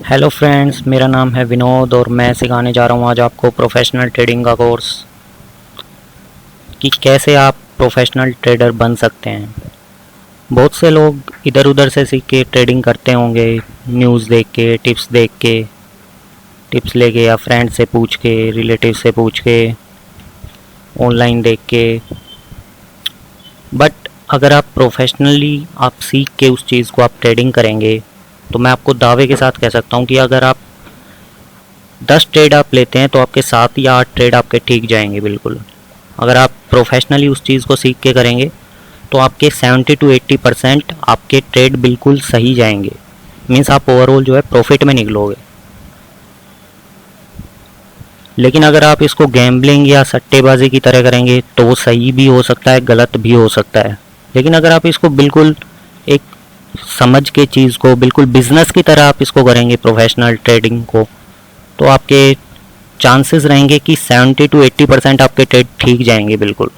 Hello friends, मेरा नाम है विनोद और मैं सिखाने जा रहा हूँ आज आपको प्रोफेशनल ट्रेडिंग का कोर्स कि कैसे आप प्रोफेशनल ट्रेडर बन सकते हैं। बहुत से लोग इधर उधर से सीख के ट्रेडिंग करते होंगे, न्यूज़ देख के, टिप्स लेके या फ्रेंड से पूछ के, रिलेटिव से पूछ के, ऑनलाइन देख के। बट अगर आप प्रोफेशनली आप सीख के उस चीज़ को आप ट्रेडिंग करेंगे तो मैं आपको दावे के साथ कह सकता हूँ कि अगर आप 10 ट्रेड आप लेते हैं तो आपके 7 या 8 ट्रेड आपके ठीक जाएंगे बिल्कुल। अगर आप प्रोफेशनली उस चीज़ को सीख के करेंगे तो आपके 70 to 80% आपके ट्रेड बिल्कुल सही जाएंगे। मीन्स आप ओवरऑल जो है प्रॉफिट में निकलोगे। लेकिन अगर आप इसको गैम्बलिंग या सट्टेबाजी की तरह करेंगे तो वो सही भी हो सकता है, गलत भी हो सकता है। लेकिन अगर आप इसको बिल्कुल एक समझ के चीज़ को बिल्कुल बिजनेस की तरह आप इसको करेंगे प्रोफेशनल ट्रेडिंग को, तो आपके चांसेस रहेंगे कि 70 to 80% आपके ट्रेड ठीक जाएंगे बिल्कुल।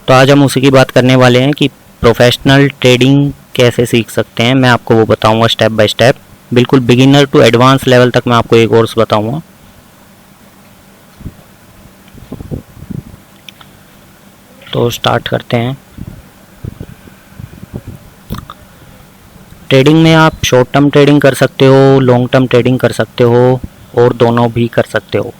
तो आज हम उसी की बात करने वाले हैं कि प्रोफेशनल ट्रेडिंग कैसे सीख सकते हैं। मैं आपको वो बताऊंगा स्टेप बाय स्टेप, बिल्कुल बिगिनर टू एडवांस लेवल तक मैं आपको ये कोर्स बताऊंगा। तो स्टार्ट करते हैं। ट्रेडिंग में आप शॉर्ट टर्म ट्रेडिंग कर सकते हो, लॉन्ग टर्म ट्रेडिंग कर सकते हो और दोनों भी कर सकते हो।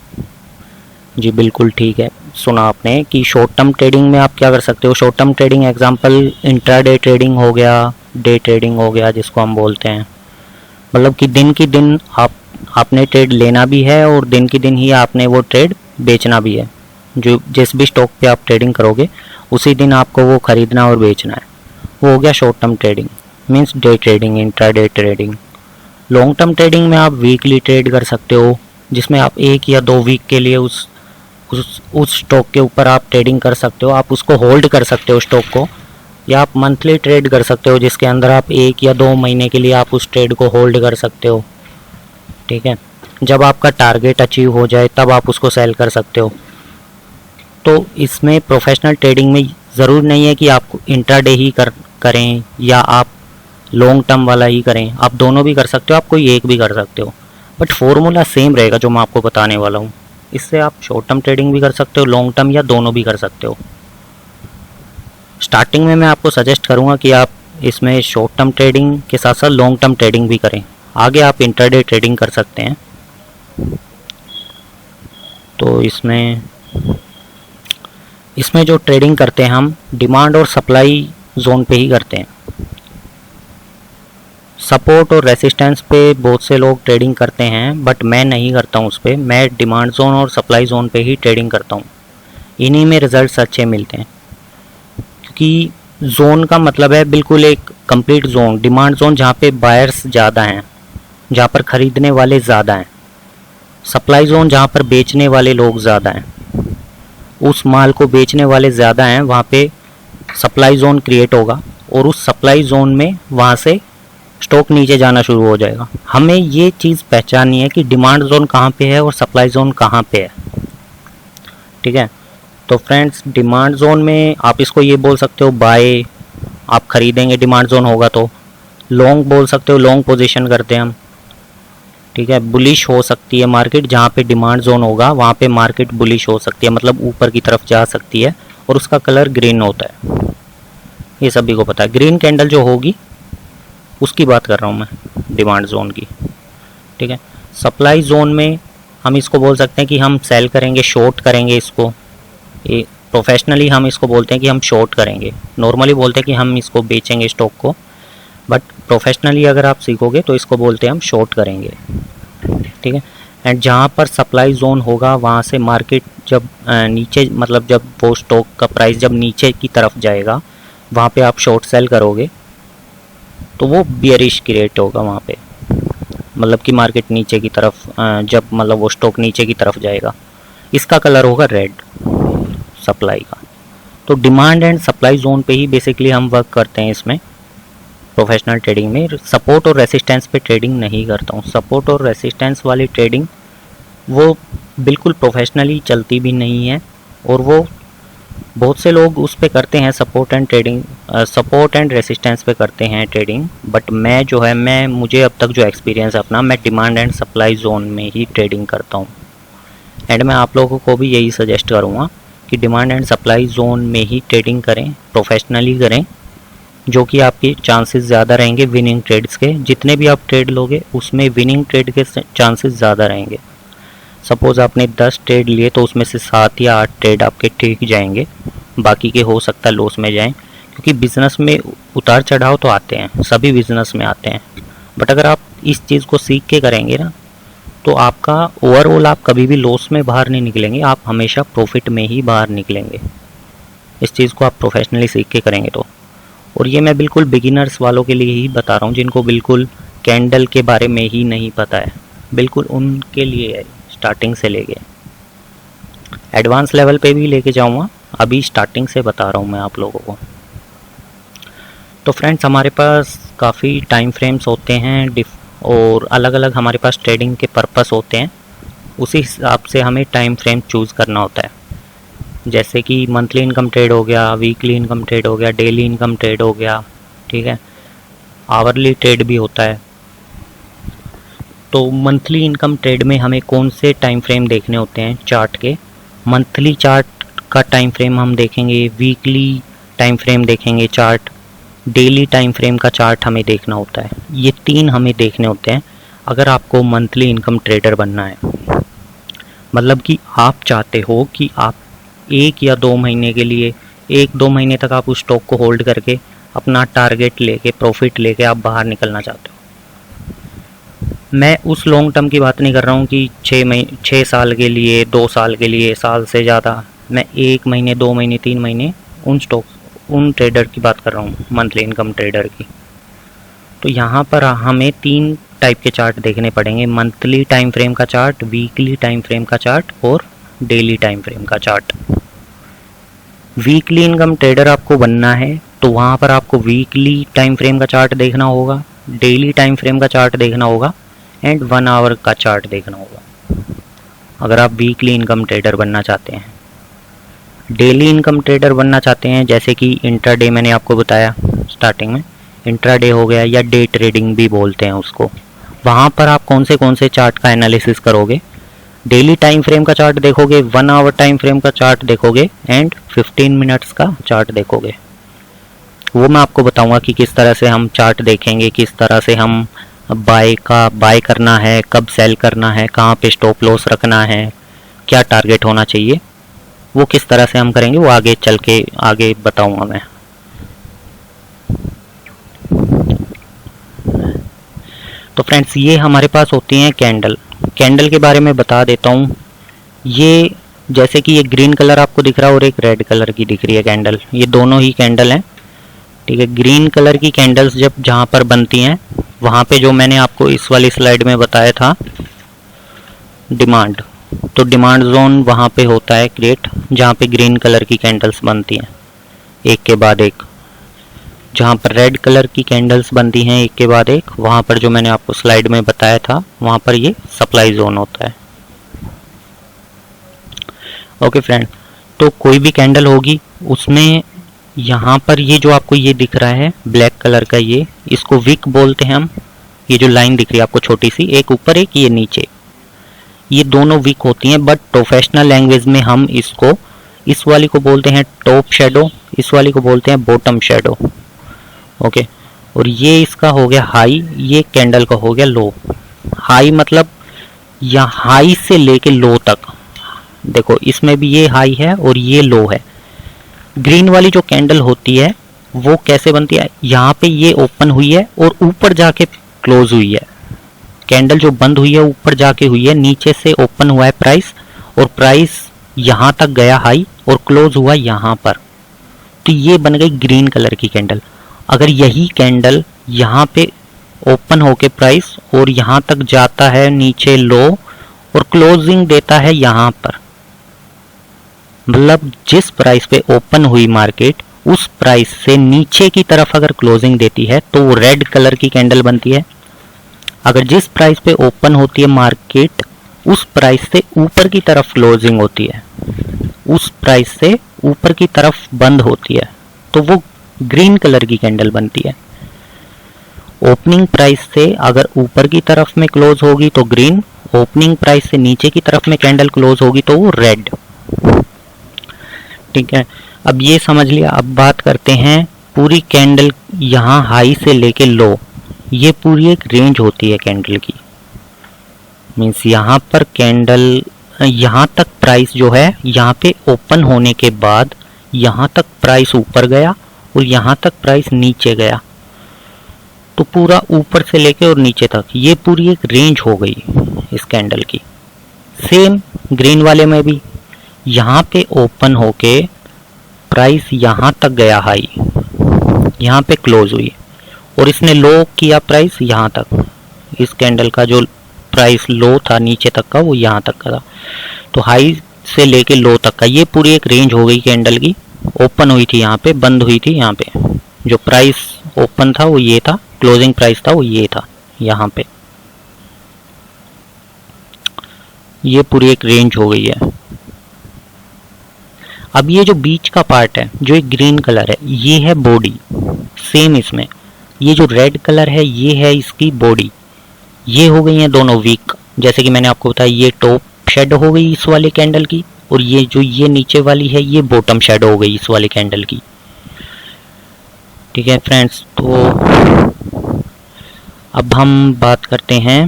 जी बिल्कुल ठीक है, सुना आपने कि शॉर्ट टर्म ट्रेडिंग में आप क्या कर सकते हो। Short term trading example intraday trading हो गया, डे ट्रेडिंग हो गया जिसको हम बोलते हैं। मतलब कि दिन की दिन आपने ट्रेड लेना भी है और दिन की दिन ही आपने वो ट्रेड बेचना भी है। जो जिस भी स्टॉक पे आप ट्रेडिंग करोगे उसी दिन आपको वो खरीदना और बेचना है। वो हो गया short term trading, means day trading, intraday trading. Long term trading में आप वीकली ट्रेड कर सकते हो, जिसमें आप 1 या 2 वीक के लिए उस स्टॉक के ऊपर आप ट्रेडिंग कर सकते हो। आप उसको होल्ड कर सकते हो स्टॉक को, या आप मंथली ट्रेड कर सकते हो जिसके अंदर आप 1 या 2 महीने के लिए आप उस ट्रेड को होल्ड कर सकते हो। ठीक है, जब आपका टारगेट अचीव हो जाए तब आप उसको सेल कर सकते हो। तो इसमें प्रोफेशनल ट्रेडिंग में ज़रूर नहीं है कि आप इंट्राडे ही करें या आप लॉन्ग टर्म वाला ही करें। आप दोनों भी कर सकते हो, आप कोई एक भी कर सकते हो, बट फॉर्मूला सेम रहेगा जो मैं आपको बताने वाला हूँ। इससे आप शॉर्ट टर्म ट्रेडिंग भी कर सकते हो, लॉन्ग टर्म या दोनों भी कर सकते हो। स्टार्टिंग में मैं आपको सजेस्ट करूँगा कि आप इसमें शॉर्ट टर्म ट्रेडिंग के साथ साथ लॉन्ग टर्म ट्रेडिंग भी करें। आगे आप इंट्राडे ट्रेडिंग कर सकते हैं। तो इसमें जो ट्रेडिंग करते हैं हम डिमांड और सप्लाई जोन पे ही करते हैं। सपोर्ट और रेसिस्टेंस पे बहुत से लोग ट्रेडिंग करते हैं, बट मैं नहीं करता हूँ उस पर। मैं डिमांड जोन और सप्लाई जोन पे ही ट्रेडिंग करता हूँ। इन्हीं में रिजल्ट्स अच्छे मिलते हैं, क्योंकि जोन का मतलब है बिल्कुल एक कंप्लीट जोन। डिमांड जोन जहाँ पे बायर्स ज़्यादा हैं, जहाँ पर ख़रीदने वाले ज़्यादा हैं। सप्लाई जोन जहाँ पर बेचने वाले लोग ज़्यादा हैं, उस माल को बेचने वाले ज़्यादा हैं, वहाँ पे सप्लाई जोन क्रिएट होगा और उस सप्लाई जोन में वहाँ से स्टॉक नीचे जाना शुरू हो जाएगा। हमें ये चीज़ पहचाननी है कि डिमांड जोन कहाँ पे है और सप्लाई जोन कहाँ पे है। ठीक है, तो फ्रेंड्स डिमांड जोन में आप इसको ये बोल सकते हो बाय, आप खरीदेंगे डिमांड जोन होगा तो। लॉन्ग बोल सकते हो, लॉन्ग पोजीशन करते हैं हम। ठीक है, बुलिश हो सकती है मार्केट, जहाँ पे डिमांड जोन होगा वहाँ पे मार्केट बुलिश हो सकती है, मतलब ऊपर की तरफ जा सकती है और उसका कलर ग्रीन होता है। ये सभी को पता है, ग्रीन कैंडल जो होगी उसकी बात कर रहा हूँ मैं, डिमांड जोन की। ठीक है, सप्लाई जोन में हम इसको बोल सकते हैं कि हम सेल करेंगे, शॉर्ट करेंगे इसको। ये प्रोफेशनली हम इसको बोलते हैं कि हम शॉर्ट करेंगे। नॉर्मली बोलते हैं कि हम इसको बेचेंगे स्टॉक को, बट प्रोफेशनली अगर आप सीखोगे तो इसको बोलते हैं हम शॉर्ट करेंगे। ठीक है, एंड जहाँ पर सप्लाई जोन होगा वहाँ से मार्केट जब नीचे, मतलब जब वो स्टॉक का प्राइस जब नीचे की तरफ जाएगा वहाँ पे आप शॉर्ट सेल करोगे तो वो बियरिश क्रिएट होगा वहाँ पे। मतलब कि मार्केट नीचे की तरफ जब मतलब वो स्टॉक नीचे की तरफ जाएगा, इसका कलर होगा रेड सप्लाई का। तो डिमांड एंड सप्लाई जोन पे ही बेसिकली हम वर्क करते हैं इसमें प्रोफेशनल ट्रेडिंग में। सपोर्ट और रेसिस्टेंस पे ट्रेडिंग नहीं करता हूँ। सपोर्ट और रेसिस्टेंस वाली ट्रेडिंग वो बिल्कुल प्रोफेशनली चलती भी नहीं है और वो बहुत से लोग उस पे करते हैं सपोर्ट एंड रेसिस्टेंस पे करते हैं ट्रेडिंग, बट मैं जो है मुझे अब तक जो एक्सपीरियंस है अपना, मैं डिमांड एंड सप्लाई जोन में ही ट्रेडिंग करता हूँ। एंड मैं आप लोगों को भी यही सजेस्ट करूँगा कि डिमांड एंड सप्लाई जोन में ही ट्रेडिंग करें, प्रोफेशनली करें, जो कि आपके चांसेस ज़्यादा रहेंगे विनिंग ट्रेड्स के। जितने भी आप ट्रेड लोगे उसमें विनिंग ट्रेड के चांसेस ज़्यादा रहेंगे। सपोज़ आपने 10 ट्रेड लिए तो उसमें से 7 या 8 ट्रेड आपके ठीक जाएंगे, बाकी के हो सकता है लॉस में जाएं, क्योंकि बिज़नेस में उतार चढ़ाव तो आते हैं, सभी बिज़नेस में आते हैं। बट अगर आप इस चीज़ को सीख के करेंगे ना, तो आपका ओवरऑल आप कभी भी लॉस में बाहर नहीं निकलेंगे, आप हमेशा प्रॉफिट में ही बाहर निकलेंगे। इस चीज़ को आप प्रोफेशनली सीख के करेंगे तो। और ये मैं बिल्कुल बिगिनर्स वालों के लिए ही बता रहा हूँ, जिनको बिल्कुल कैंडल के बारे में ही नहीं पता है, बिल्कुल उनके लिए है। स्टार्टिंग से लेके एडवांस लेवल पे भी लेके जाऊँगा, अभी स्टार्टिंग से बता रहा हूँ मैं आप लोगों को। तो फ्रेंड्स, हमारे पास काफ़ी टाइम फ्रेम्स होते हैं और अलग अलग हमारे पास ट्रेडिंग के पर्पस होते हैं। उसी हिसाब से हमें टाइम फ्रेम चूज़ करना होता है। जैसे कि मंथली इनकम ट्रेड हो गया, वीकली इनकम ट्रेड हो गया, डेली इनकम ट्रेड हो गया, ठीक है, आवरली ट्रेड भी होता है। तो मंथली इनकम ट्रेड में हमें कौन से टाइम फ्रेम देखने होते हैं चार्ट के? मंथली चार्ट का टाइम फ्रेम हम देखेंगे, वीकली टाइम फ्रेम देखेंगे चार्ट, डेली टाइम फ्रेम का चार्ट हमें देखना होता है। ये 3 हमें देखने होते हैं अगर आपको मंथली इनकम ट्रेडर बनना है। मतलब कि आप चाहते हो कि आप 1 या 2 महीने के लिए, 1-2 महीने तक आप उस स्टॉक को होल्ड करके अपना टारगेट लेके, प्रॉफिट लेके आप बाहर निकलना चाहते हो। मैं उस लॉन्ग टर्म की बात नहीं कर रहा हूँ कि 6 साल के लिए, 2 साल के लिए, साल से ज़्यादा। मैं 1 महीने, 2 महीने, 3 महीने उन ट्रेडर की बात कर रहा हूँ, मंथली इनकम ट्रेडर की। तो यहाँ पर हमें 3 टाइप के चार्ट देखने पड़ेंगे, मंथली टाइम फ्रेम का चार्ट, वीकली टाइम फ्रेम का चार्ट और डेली टाइम फ्रेम का चार्ट। वीकली इनकम ट्रेडर आपको बनना है तो वहाँ पर आपको वीकली टाइम फ्रेम का चार्ट देखना होगा, डेली टाइम फ्रेम का चार्ट देखना होगा एंड 1 आवर का चार्ट देखना होगा, अगर आप वीकली इनकम ट्रेडर बनना चाहते हैं। डेली इनकम ट्रेडर बनना चाहते हैं, जैसे कि इंट्राडे मैंने आपको बताया स्टार्टिंग में, इंट्राडे हो गया या डे ट्रेडिंग भी बोलते हैं उसको। वहाँ पर आप कौन से चार्ट का एनालिसिस करोगे? डेली टाइम फ्रेम का चार्ट देखोगे, 1 आवर टाइम फ्रेम का चार्ट देखोगे एंड 15 मिनट्स का चार्ट देखोगे। वो मैं आपको बताऊंगा कि किस तरह से हम चार्ट देखेंगे, किस तरह से हम बाय करना है, कब सेल करना है, कहाँ पे स्टॉप लॉस रखना है, क्या टारगेट होना चाहिए, वो किस तरह से हम करेंगे वो आगे चल के आगे बताऊंगा मैं। तो फ्रेंड्स, ये हमारे पास होती हैं कैंडल के बारे में बता देता हूँ। ये जैसे कि ये ग्रीन कलर आपको दिख रहा है और एक रेड कलर की दिख रही है कैंडल, ये दोनों ही कैंडल हैं, ठीक है। ग्रीन कलर की कैंडल्स जब जहाँ पर बनती हैं, वहाँ पे जो मैंने आपको इस वाली स्लाइड में बताया था डिमांड, तो डिमांड जोन वहाँ पे होता है क्रिएट, जहाँ पे ग्रीन कलर की कैंडल्स बनती हैं एक के बाद एक। जहाँ पर रेड कलर की कैंडल्स बनती हैं एक के बाद एक, वहाँ पर जो मैंने आपको स्लाइड में बताया था, वहाँ पर ये सप्लाई जोन होता है। ओके फ्रेंड, तो कोई भी कैंडल होगी उसमें यहाँ पर ये जो आपको ये दिख रहा है ब्लैक कलर का, ये इसको विक बोलते हैं हम। ये जो लाइन दिख रही है आपको छोटी सी, एक ऊपर एक ये नीचे, ये दोनों विक होती हैं, बट प्रोफेशनल लैंग्वेज में हम इसको, इस वाली को बोलते हैं टॉप शेडो, इस वाली को बोलते हैं बॉटम शेडो। ओके, और ये इसका हो गया हाई, ये कैंडल का हो गया लो। हाई मतलब या हाई से लेके लो तक, देखो इसमें भी ये हाई है और ये लो है। ग्रीन वाली जो कैंडल होती है वो कैसे बनती है? यहाँ पे ये ओपन हुई है और ऊपर जाके क्लोज हुई है। कैंडल जो बंद हुई है ऊपर जाके हुई है, नीचे से ओपन हुआ है प्राइस और प्राइस यहाँ तक गया हाई और क्लोज हुआ यहाँ पर, तो ये बन गई ग्रीन कलर की कैंडल। अगर यही कैंडल यहाँ पे ओपन होके प्राइस और यहाँ तक जाता है नीचे लो और क्लोजिंग देता है यहाँ पर, मतलब जिस प्राइस पे ओपन हुई मार्केट उस प्राइस से नीचे की तरफ अगर क्लोजिंग देती है तो वो रेड कलर की कैंडल बनती है। अगर जिस प्राइस पे ओपन होती है मार्केट उस प्राइस से ऊपर की तरफ क्लोजिंग होती है उस प्राइस से ऊपर की तरफ बंद होती है तो वो ग्रीन कलर की कैंडल बनती है। ओपनिंग प्राइस से अगर ऊपर की तरफ में क्लोज होगी तो ग्रीन, ओपनिंग प्राइस से नीचे की तरफ में कैंडल क्लोज होगी तो वो रेड। ठीक है, अब ये समझ लिया। अब बात करते हैं पूरी कैंडल यहाँ हाई से लेके लो, ये पूरी एक रेंज होती है कैंडल की। मीन्स यहाँ पर कैंडल यहाँ तक प्राइस जो है, यहाँ पे ओपन होने के बाद यहाँ तक प्राइस ऊपर गया और यहाँ तक प्राइस नीचे गया, तो पूरा ऊपर से लेके और नीचे तक ये पूरी एक रेंज हो गई इस कैंडल की। सेम ग्रीन वाले में भी यहाँ पे ओपन होके प्राइस यहाँ तक गया हाई, यहाँ पे क्लोज हुई और इसने लो किया प्राइस यहाँ तक। इस कैंडल का जो प्राइस लो था नीचे तक का वो यहाँ तक का था, तो हाई से लेके लो तक का ये पूरी एक रेंज हो गई कैंडल की। ओपन हुई थी यहाँ पे, बंद हुई थी यहाँ पे, जो प्राइस ओपन था वो ये था, क्लोजिंग प्राइस था वो ये था यहाँ पे, ये पूरी एक रेंज हो गई है। अब ये जो बीच का पार्ट है, जो एक ग्रीन कलर है, ये है बॉडी। सेम इसमें ये जो रेड कलर है ये है इसकी बॉडी। ये हो गई है दोनों वीक, जैसे कि मैंने आपको बताया ये टॉप शेडो हो गई इस वाले कैंडल की, और ये जो ये नीचे वाली है ये बॉटम शेडो हो गई इस वाले कैंडल की। ठीक है फ्रेंड्स, तो अब हम बात करते हैं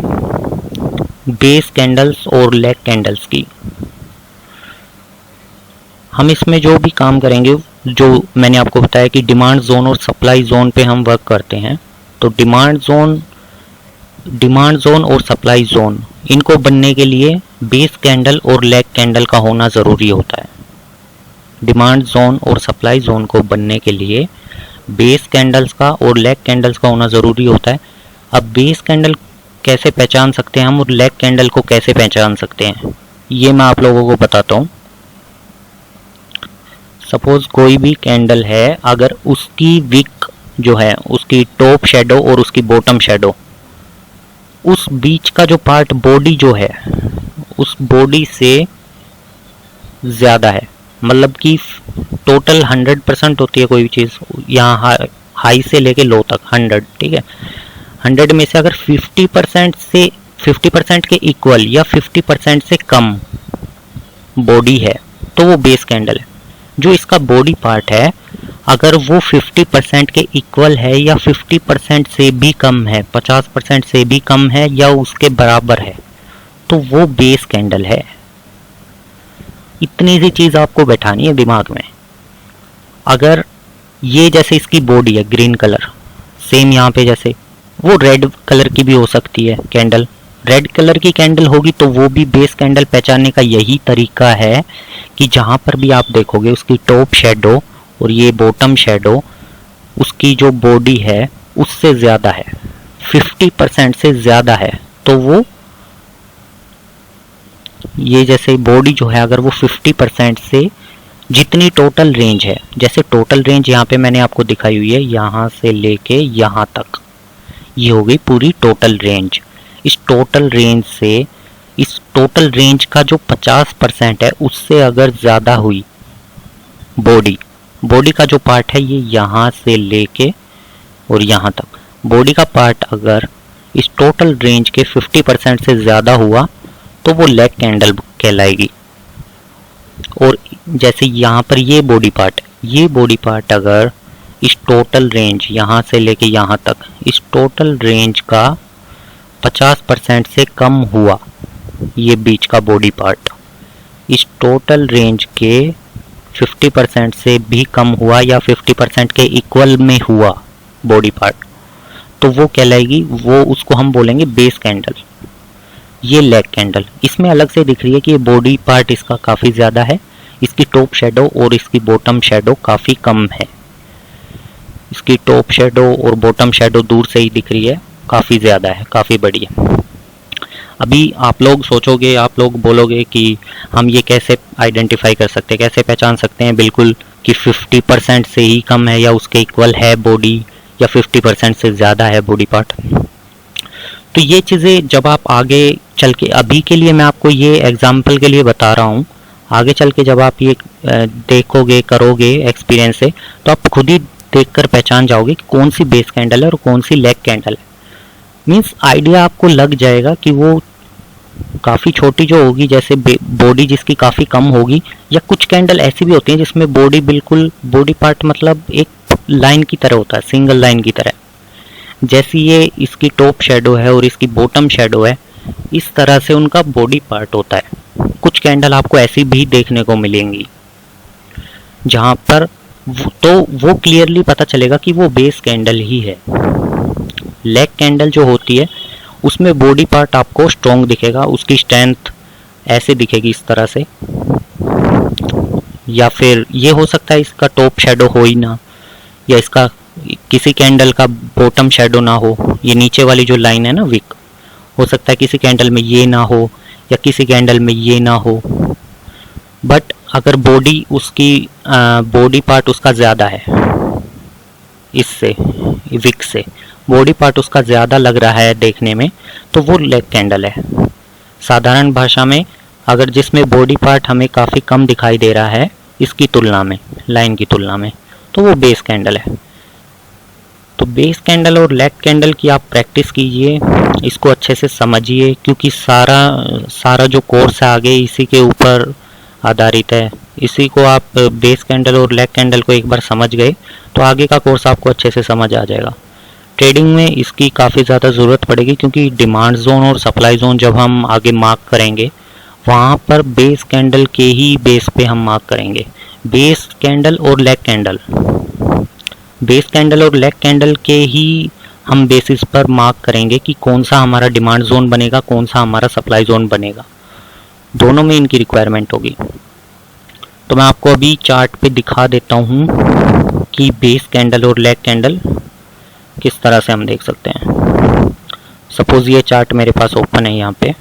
बेस कैंडल्स और लेग कैंडल्स की। हम इसमें जो भी काम करेंगे, जो मैंने आपको बताया कि डिमांड जोन और सप्लाई जोन पे हम वर्क करते हैं, तो डिमांड जोन और सप्लाई जोन इनको बनने के लिए बेस कैंडल और लेग कैंडल का होना ज़रूरी होता है। डिमांड जोन और सप्लाई जोन को बनने के लिए बेस कैंडल्स का और लेग कैंडल्स का होना ज़रूरी होता है। अब बेस कैंडल कैसे पहचान सकते हैं हम और लेग कैंडल को कैसे पहचान सकते हैं, ये मैं आप लोगों को बताता हूँ। सपोज कोई भी कैंडल है, अगर उसकी विक जो है, उसकी टॉप शेडो और उसकी बॉटम शेडो, उस बीच का जो पार्ट बॉडी जो है उस बॉडी से ज़्यादा है, मतलब कि टोटल 100% होती है कोई भी चीज़, यहाँ हाई से लेके लो तक 100, ठीक है। 100 में से अगर 50% के इक्वल या 50% से कम बॉडी है तो वो बेस कैंडल है। जो इसका बॉडी पार्ट है अगर वो 50% के इक्वल है या 50% से भी कम है, 50% से भी कम है या उसके बराबर है, तो वो बेस कैंडल है। इतनी सी चीज़ आपको बैठानी है दिमाग में। अगर ये जैसे इसकी बॉडी है ग्रीन कलर, सेम यहाँ पे जैसे वो रेड कलर की भी हो सकती है कैंडल, रेड कलर की कैंडल होगी तो वो भी बेस कैंडल पहचानने का यही तरीका है कि जहाँ पर भी आप देखोगे उसकी टॉप शेडो और ये बॉटम शेडो, उसकी जो बॉडी है उससे ज़्यादा है, 50% से ज़्यादा है, तो वो ये जैसे बॉडी जो है अगर वो 50% से जितनी टोटल रेंज है, जैसे टोटल रेंज यहाँ पे मैंने आपको दिखाई हुई है, यहाँ से लेके यहाँ तक, ये हो गई पूरी टोटल रेंज। इस टोटल रेंज से, इस टोटल रेंज का जो 50% है उससे अगर ज़्यादा हुई बॉडी का जो पार्ट है ये यहाँ से लेके और यहाँ तक, बॉडी का पार्ट अगर इस टोटल रेंज के 50% से ज़्यादा हुआ तो वो लेग कैंडल कहलाएगी। और जैसे यहाँ पर ये बॉडी पार्ट, ये बॉडी पार्ट अगर इस टोटल रेंज यहाँ से लेके यहाँ तक, इस टोटल रेंज का 50% से कम हुआ, ये बीच का बॉडी पार्ट इस टोटल रेंज के 50% से भी कम हुआ या 50% के इक्वल में हुआ बॉडी पार्ट, तो वो कहलाएगी, वो उसको हम बोलेंगे बेस कैंडल। ये लेग कैंडल इसमें अलग से दिख रही है कि ये बॉडी पार्ट इसका काफ़ी ज़्यादा है, इसकी टॉप शेडो और इसकी बॉटम शेडो काफ़ी कम है। इसकी टॉप शेडो और बॉटम शेडो दूर से ही दिख रही है, काफ़ी ज़्यादा है, काफ़ी बड़ी है। अभी आप लोग सोचोगे, आप लोग बोलोगे कि हम ये कैसे आइडेंटिफाई कर सकते हैं, कैसे पहचान सकते हैं बिल्कुल कि 50% से ही कम है या उसके इक्वल है बॉडी या 50% से ज़्यादा है बॉडी पार्ट। तो ये चीज़ें जब आप आगे चल के, अभी के लिए मैं आपको ये एग्जाम्पल के लिए बता रहा हूँ, आगे चल के जब आप ये देखोगे, करोगे एक्सपीरियंस से, तो आप खुद ही देखकर पहचान जाओगे कि कौन सी बेस कैंडल है और कौन सी लेग कैंडल है। मीन्स आइडिया आपको लग जाएगा कि वो काफ़ी छोटी जो होगी, जैसे बॉडी जिसकी काफ़ी कम होगी, या कुछ कैंडल ऐसी भी होती हैं जिसमें बॉडी बिल्कुल, बॉडी पार्ट मतलब एक लाइन की तरह होता है, सिंगल लाइन की तरह। जैसी ये इसकी टॉप शेडो है और इसकी बॉटम शेडो है, इस तरह से उनका बॉडी पार्ट होता है। कुछ कैंडल आपको ऐसी भी देखने को मिलेंगी जहां पर तो वो क्लियरली पता चलेगा कि वो बेस कैंडल ही है। लेग कैंडल जो होती है उसमें बॉडी पार्ट आपको स्ट्रॉन्ग दिखेगा, उसकी स्ट्रेंथ ऐसे दिखेगी इस तरह से, या फिर ये हो सकता है इसका टॉप शेडो हो ही ना, या इसका किसी कैंडल का बॉटम शेडो ना हो। ये नीचे वाली जो लाइन है ना विक, हो सकता है किसी कैंडल में ये ना हो या किसी कैंडल में ये ना हो। बट अगर बॉडी उसकी बॉडी पार्ट उसका ज़्यादा है, इससे विक से बॉडी पार्ट उसका ज़्यादा लग रहा है देखने में, तो वो लेग कैंडल है। साधारण भाषा में अगर जिसमें बॉडी पार्ट हमें काफ़ी कम दिखाई दे रहा है इसकी तुलना में, लाइन की तुलना में, तो वो बेस कैंडल है। तो बेस कैंडल और लेग कैंडल की आप प्रैक्टिस कीजिए, इसको अच्छे से समझिए, क्योंकि सारा जो कोर्स है आगे इसी के ऊपर आधारित है। इसी को आप बेस कैंडल और लेग कैंडल को एक बार समझ गए तो आगे का कोर्स आपको अच्छे से समझ आ जाएगा। ट्रेडिंग में इसकी काफ़ी ज़्यादा ज़रूरत पड़ेगी, क्योंकि डिमांड जोन और सप्लाई जोन जब हम आगे मार्क करेंगे वहाँ पर बेस कैंडल के ही बेस पे हम मार्क करेंगे। बेस कैंडल और लेग कैंडल, बेस कैंडल और लेग कैंडल के ही हम बेसिस पर मार्क करेंगे कि कौन सा हमारा डिमांड जोन बनेगा, कौन सा हमारा सप्लाई जोन बनेगा। दोनों में इनकी रिक्वायरमेंट होगी। तो मैं आपको अभी चार्ट पे दिखा देता हूँ कि बेस कैंडल और लेग कैंडल किस तरह से हम देख सकते हैं। सपोज ये चार्ट मेरे पास ओपन है, यहाँ पे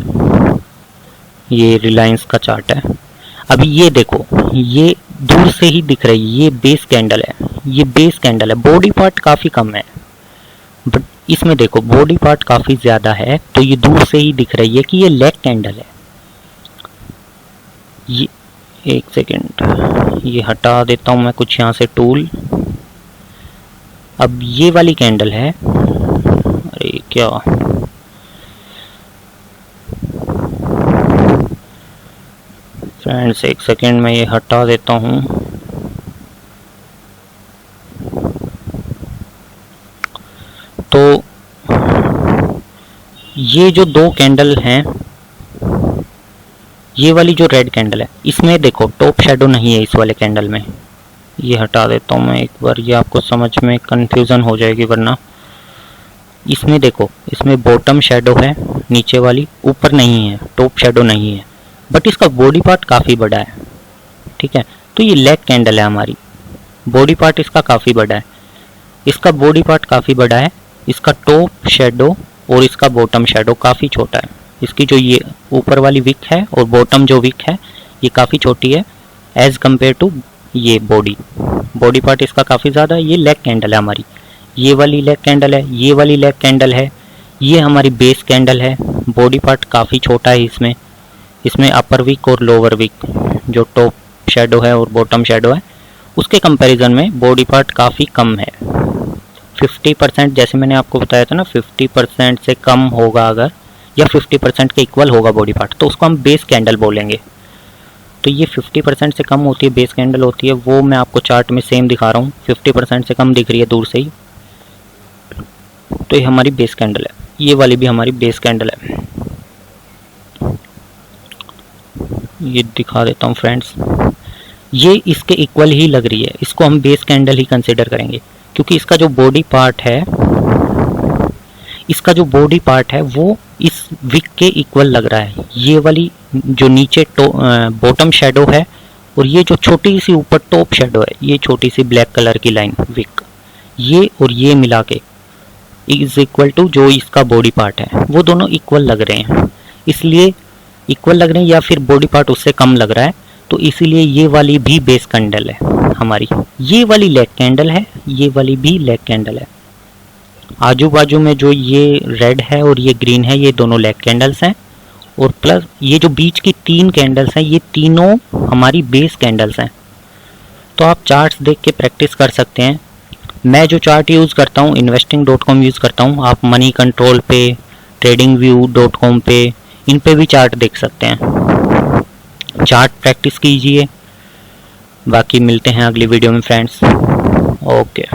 ये रिलायंस का चार्ट है। अभी ये देखो, ये दूर से ही दिख रही है, ये बेस कैंडल है, ये बेस कैंडल है। बॉडी पार्ट काफ़ी कम है, बट इसमें देखो बॉडी पार्ट काफ़ी ज़्यादा है, तो ये दूर से ही दिख रही है कि ये लेग कैंडल है। ये एक सेकेंड, ये हटा देता हूँ मैं कुछ यहाँ से टूल। अब ये वाली कैंडल है, अरे क्या, फ्रेंड्स एक सेकेंड में ये हटा देता हूँ। तो ये जो दो कैंडल हैं, ये वाली जो रेड कैंडल है इसमें देखो टॉप शेडो नहीं है इस वाले कैंडल में। ये हटा देता हूँ मैं एक बार, ये आपको समझ में कंफ्यूजन हो जाएगी वरना। इसमें देखो, इसमें बॉटम शेडो है नीचे वाली, ऊपर नहीं है, टॉप शेडो नहीं है, बट इसका बॉडी पार्ट काफ़ी बड़ा है। ठीक है, तो ये लेग कैंडल है हमारी, बॉडी पार्ट इसका काफ़ी बड़ा है, इसका बॉडी पार्ट काफ़ी बड़ा है, इसका टॉप शेडो और इसका बॉटम शेडो काफ़ी छोटा है। इसकी जो ये ऊपर वाली विक है और बॉटम जो विक है ये काफ़ी छोटी है एज़ कम्पेयर टू ये बॉडी पार्ट इसका काफ़ी ज़्यादा है। ये लेग कैंडल है हमारी, ये वाली लेग कैंडल है, ये वाली लेग कैंडल है, ये हमारी बेस कैंडल है। बॉडी पार्ट काफ़ी छोटा है इसमें अपर विक और लोअर विक जो टॉप शेडो है और बॉटम शेडो है उसके कंपैरिजन में बॉडी पार्ट काफ़ी कम है। 50% जैसे मैंने आपको बताया था ना, 50% से कम होगा अगर, या 50% के इक्वल होगा बॉडी पार्ट, तो उसको हम बेस कैंडल बोलेंगे। तो ये 50% से कम होती है, बेस कैंडल होती है, वो मैं आपको चार्ट में सेम दिखा रहा हूँ। 50% से कम दिख रही है दूर से ही, तो ये हमारी बेस कैंडल है। ये वाली भी हमारी बेस कैंडल है। ये दिखा देता हूँ फ्रेंड्स, ये इसके इक्वल ही लग रही है, इसको हम बेस कैंडल ही कंसिडर करेंगे, क्योंकि इसका जो बॉडी पार्ट है वो इस विक के इक्वल लग रहा है। ये वाली जो नीचे बॉटम शेडो है और ये जो छोटी सी ऊपर टॉप शेडो है, ये छोटी सी ब्लैक कलर की लाइन विक, ये और ये मिला के इज इक्वल टू जो इसका बॉडी पार्ट है, वो दोनों इक्वल लग रहे हैं। इसलिए इक्वल लग रहे हैं या फिर बॉडी पार्ट उससे कम लग रहा है, तो इसीलिए ये वाली भी बेस कैंडल है हमारी। ये वाली लेग कैंडल है, ये वाली भी लेग कैंडल है। आजू बाजू में जो ये रेड है और ये ग्रीन है, ये दोनों लेग कैंडल्स हैं, और प्लस ये जो बीच की 3 कैंडल्स हैं ये तीनों हमारी बेस कैंडल्स हैं। तो आप चार्ट्स देख के प्रैक्टिस कर सकते हैं। मैं जो चार्ट यूज़ करता हूँ investing.com यूज़ करता हूँ। आप मनी कंट्रोल पे, tradingview.com पे, इन पे भी चार्ट देख सकते हैं। चार्ट प्रैक्टिस कीजिए। बाकी मिलते हैं अगली वीडियो में फ्रेंड्स। ओके।